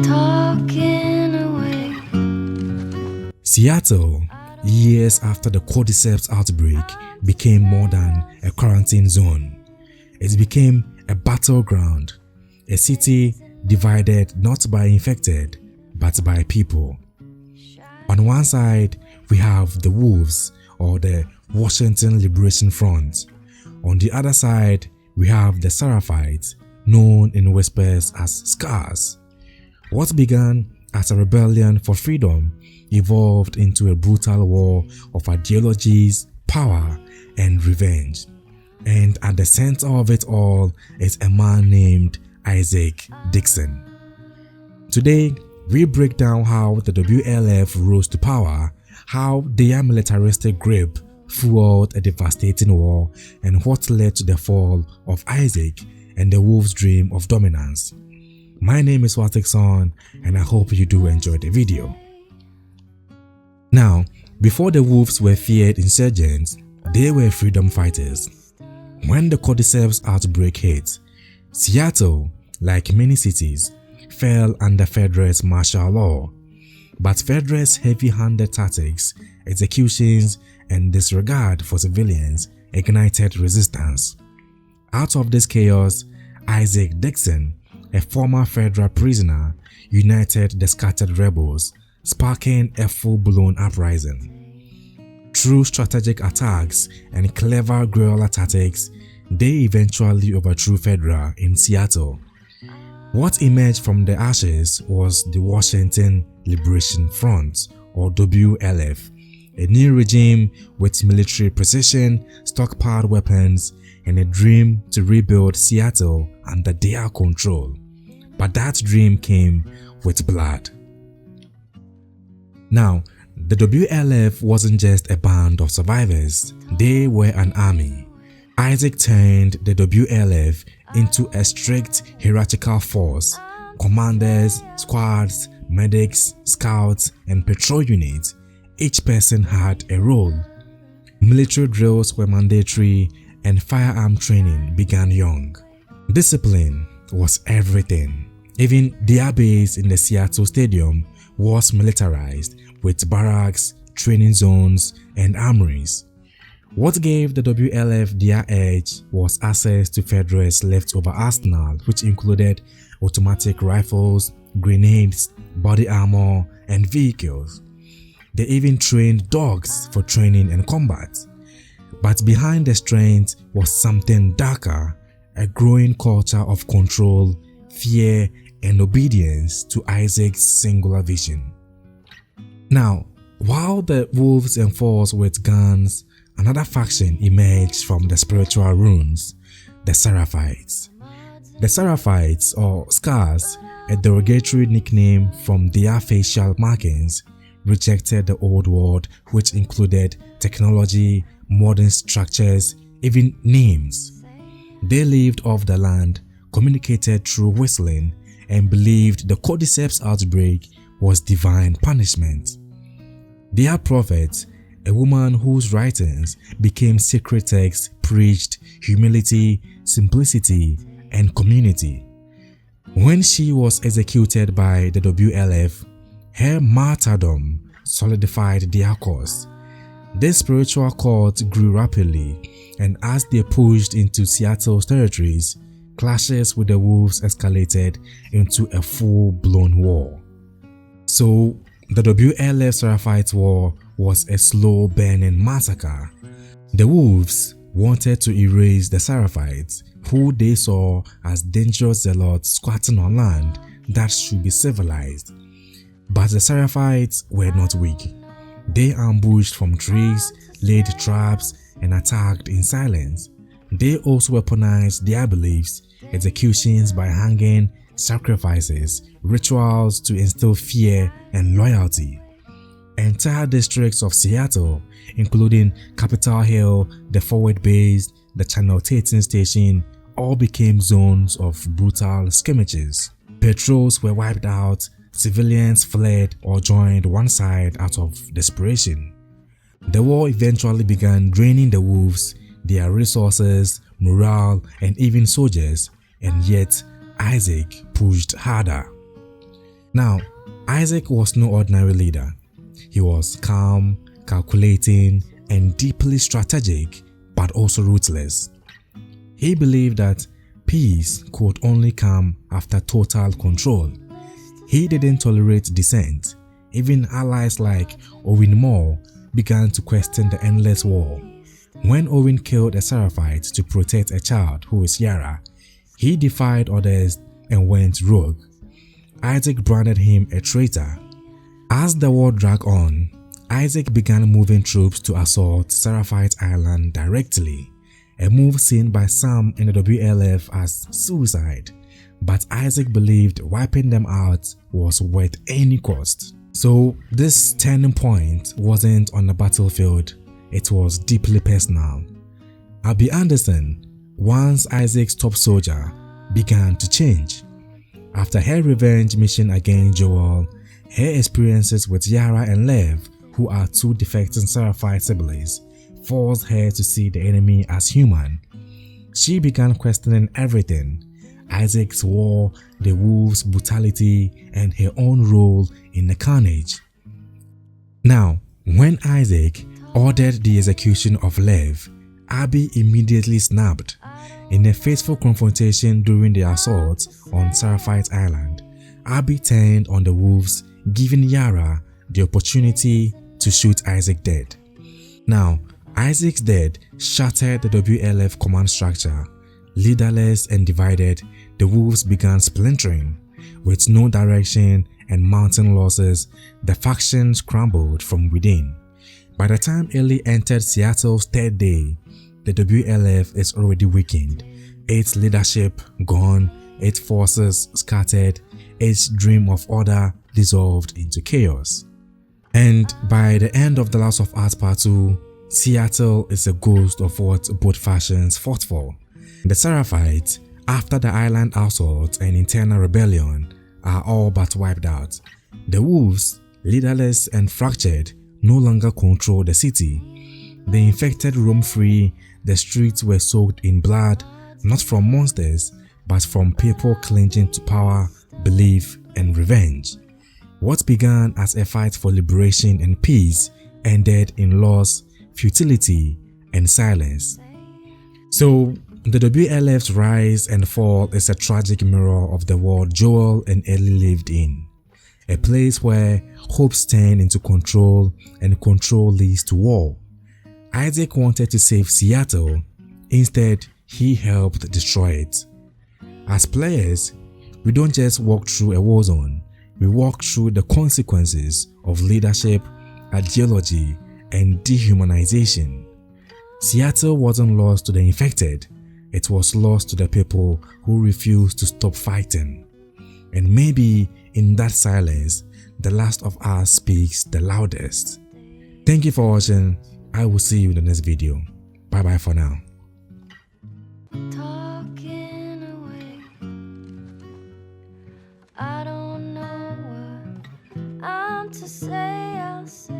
talking away. Seattle, years after the cordyceps outbreak, became more than a quarantine zone. It became a battleground, a city divided not by infected, but by people. On one side, we have the Wolves, or the Washington Liberation Front. On the other side, we have the Seraphites, known in whispers as Scars. What began as a rebellion for freedom evolved into a brutal war of ideologies, power, and revenge. And at the center of it all is a man named Isaac Dixon. Today, we break down how the WLF rose to power, how their militaristic grip fueled a devastating war, and what led to the fall of Isaac and the Wolves' dream of dominance. My name is wasticSON, and I hope you do enjoy the video. Now, before the Wolves were feared insurgents, they were freedom fighters. When the cordyceps outbreak hit, Seattle, like many cities, fell under FEDRA's martial law. But FEDRA's heavy-handed tactics, executions, and disregard for civilians ignited resistance. Out of this chaos, Isaac Dixon, a former FEDRA prisoner, united the scattered rebels, sparking a full-blown uprising. Through strategic attacks and clever guerrilla tactics, they eventually overthrew FEDRA in Seattle. What emerged from the ashes was the Washington Liberation Front, or WLF, a new regime with military precision, stockpiled weapons, and a dream to rebuild Seattle under their control. But that dream came with blood. Now, the WLF wasn't just a band of survivors, they were an army. Isaac turned the WLF into a strict hierarchical force. Commanders, squads, medics, scouts, and patrol units, each person had a role. Military drills were mandatory and firearm training began young. Discipline was everything. Even their base in the Seattle Stadium was militarized with barracks, training zones, and armories. What gave the WLF their edge was access to FEDRA's leftover arsenal, which included automatic rifles, grenades, body armor, and vehicles. They even trained dogs for training and combat. But behind the strength was something darker, a growing culture of control, fear, and obedience to Isaac's singular vision. Now, while the Wolves enforced with guns, another faction emerged from the spiritual ruins, the Seraphites. The Seraphites, or Scars, a derogatory nickname from their facial markings, rejected the old world, which included technology, modern structures, even names. They lived off the land, communicated through whistling, and believed the cordyceps outbreak was divine punishment. Their prophet, a woman whose writings became sacred texts, preached humility, simplicity, and community. When she was executed by the WLF, her martyrdom solidified their cause. This spiritual cult grew rapidly, and as they pushed into Seattle's territories, clashes with the Wolves escalated into a full-blown war. So, the WLF Seraphite War was a slow-burning massacre. The Wolves wanted to erase the Seraphites, who they saw as dangerous zealots squatting on land that should be civilized. But the Seraphites were not weak. They ambushed from trees, laid traps, and attacked in silence. They also weaponized their beliefs, executions by hanging, sacrifices, rituals to instill fear and loyalty. Entire districts of Seattle, including Capitol Hill, the Forward Base, the Channel 13 station, all became zones of brutal skirmishes. Patrols were wiped out, civilians fled or joined one side out of desperation. The war eventually began draining the Wolves, their resources, morale, and even soldiers, and yet Isaac pushed harder. Now, Isaac was no ordinary leader. He was calm, calculating, and deeply strategic, but also ruthless. He believed that peace could only come after total control. He didn't tolerate dissent. Even allies like Owen Moore began to question the endless war. When Owen killed a Seraphite to protect a child who is Yara, he defied orders and went rogue. Isaac branded him a traitor. As the war dragged on, Isaac began moving troops to assault Seraphite Island directly, a move seen by some in the WLF as suicide, but Isaac believed wiping them out was worth any cost. So this turning point wasn't on the battlefield, it was deeply personal. Abby Anderson, once Isaac's top soldier, began to change. After her revenge mission against Joel, her experiences with Yara and Lev, who are two defecting Seraphite siblings, forced her to see the enemy as human. She began questioning everything: Isaac's war, the wolves' brutality, and her own role in the carnage. Now, when Isaac ordered the execution of Lev, Abby immediately snapped. In a fateful confrontation during the assault on Seraphite Island, Abby turned on the wolves, giving Yara the opportunity to shoot Isaac dead. Now, Isaac's death shattered the WLF command structure. Leaderless and divided, the wolves began splintering. With no direction and mounting losses, the factions crumbled from within. By the time Ellie entered Seattle's third day, the WLF is already weakened, its leadership gone, its forces scattered, its dream of order dissolved into chaos. And by the end of The Last of Us Part 2, Seattle is a ghost of what both factions fought for. The Seraphites, after the island assault and internal rebellion, are all but wiped out. The wolves, leaderless and fractured, no longer control the city. The infected roam free, the streets were soaked in blood, not from monsters, but from people clinging to power, belief, and revenge. What began as a fight for liberation and peace ended in loss, futility, and silence. So, the WLF's rise and fall is a tragic mirror of the world Joel and Ellie lived in. A place where hopes turn into control and control leads to war. Isaac wanted to save Seattle, instead he helped destroy it. As players, we don't just walk through a war zone, we walk through the consequences of leadership, ideology, and dehumanization. Seattle wasn't lost to the infected, it was lost to the people who refused to stop fighting. And maybe in that silence, The Last of Us speaks the loudest. Thank you for watching. I will see you in the next video. Bye bye for now.